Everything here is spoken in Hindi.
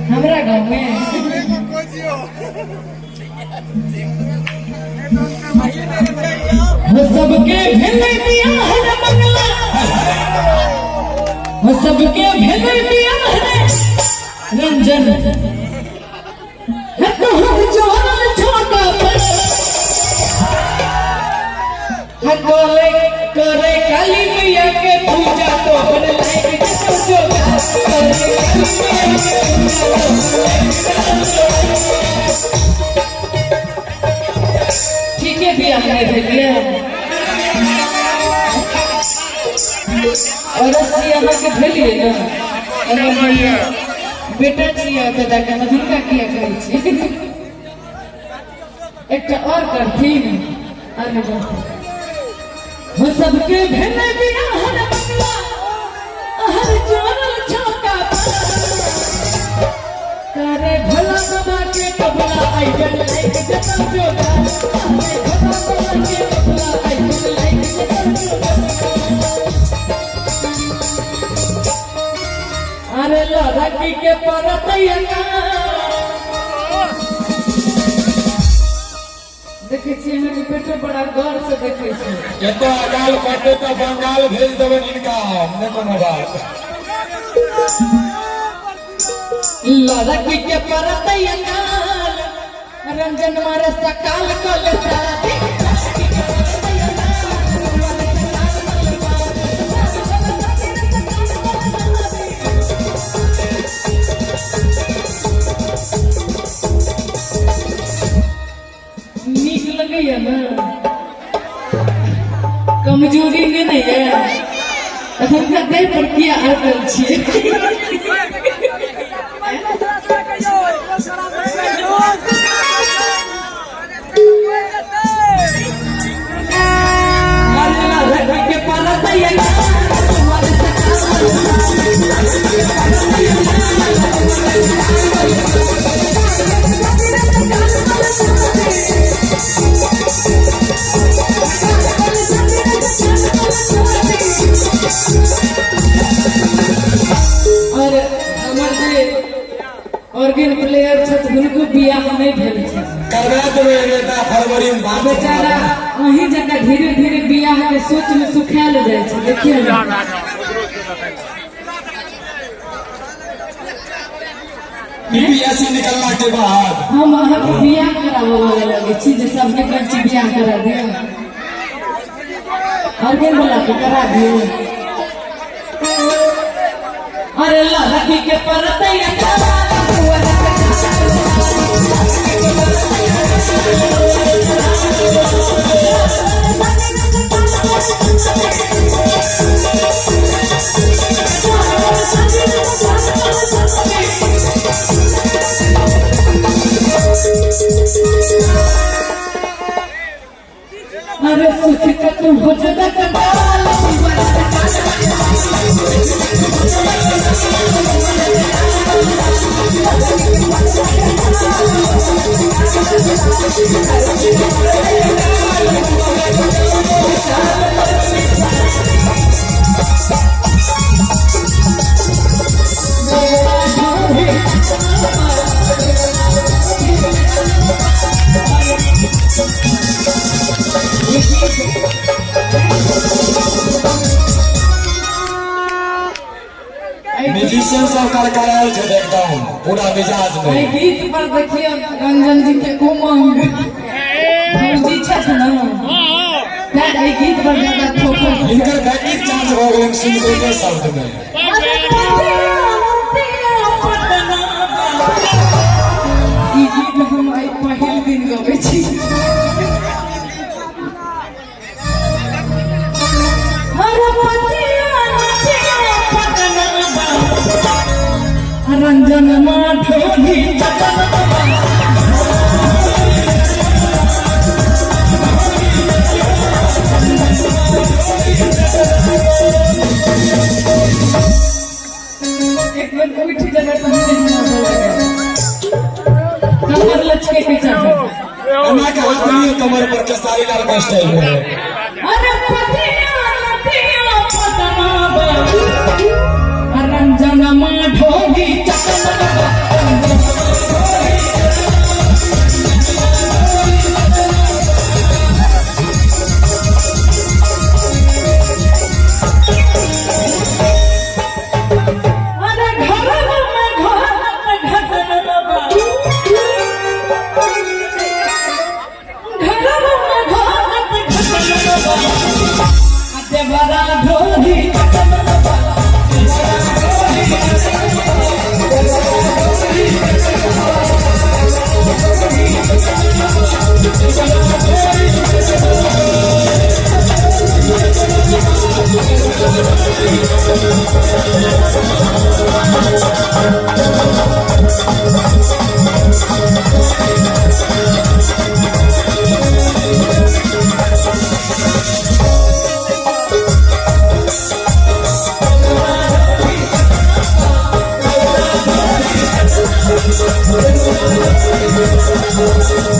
हमारा गाँव में वो सबके भेले बियाह रे बंगला, वो सबके भेले बियाह रे रंजन है तो हम जवान छोटा है कोले करे काली मैया के पूजा तो बन लाइक जो करे ठीक है भी हमने भेजिए और यहाँ के भेलिए ना और बेटा चाहिए तो दादा मधुर किया करे एक और करथीन आगे बढ़ते वो सबके भेले बियाह रे बंगला हर जोरल छौका करे भला बाबा के कबला आई डन लाइक जतन जोगा करे भला बाबा के कबला आई डन लाइक जतन जोगा अरे लड़की के परतैया देखे छी हम पेटो बड़ा गौर से देखे छी एतो अकाल पड़ते तो बंगाल भेज देबे इनका हमने कोनो बात लड़की के परतैया रंजन मारे सकाल को लेता है ना कमजोरी में नहीं है हम देह पर किया अकल छे के पाला ऑर्गन प्लेयर छत उनको बियाह नहीं भेल छै करवा देबे बेटा फरवरी में बेचारा वही जगह धीरे धीरे बियाह के सोच में सुखायल जाय छै देखिए बीपीएससी निकलना के बाद हम अहाँ के बियाह करावे लगे छी जे सब के बच्ची बियाह करा दियो ऑर्गन वाला के करा दियो अरे लड़की के परतैया अरे सुखी का तू हो जदा कंटाल म्यूजिशियन सब करकराल छै एकदम पूरा मिजाज में गीत पर देखिए रंजन जी के उमंग भौजी छथ ना हां ए गीत पर ज्यादा फोकस इनकर बैकिंग चार्ज हो गेल सुनबे के शब्द में ई गीत हम आई पहिल दिन गबै छी रंजन माधोरी एक बार उठ जगह कमर लचके के चढ़ अन्ना के हाथ में कमर पर केसारी लाल का स्टाइल में अरे पतिया पतना रंजन माधोरी चकना Thank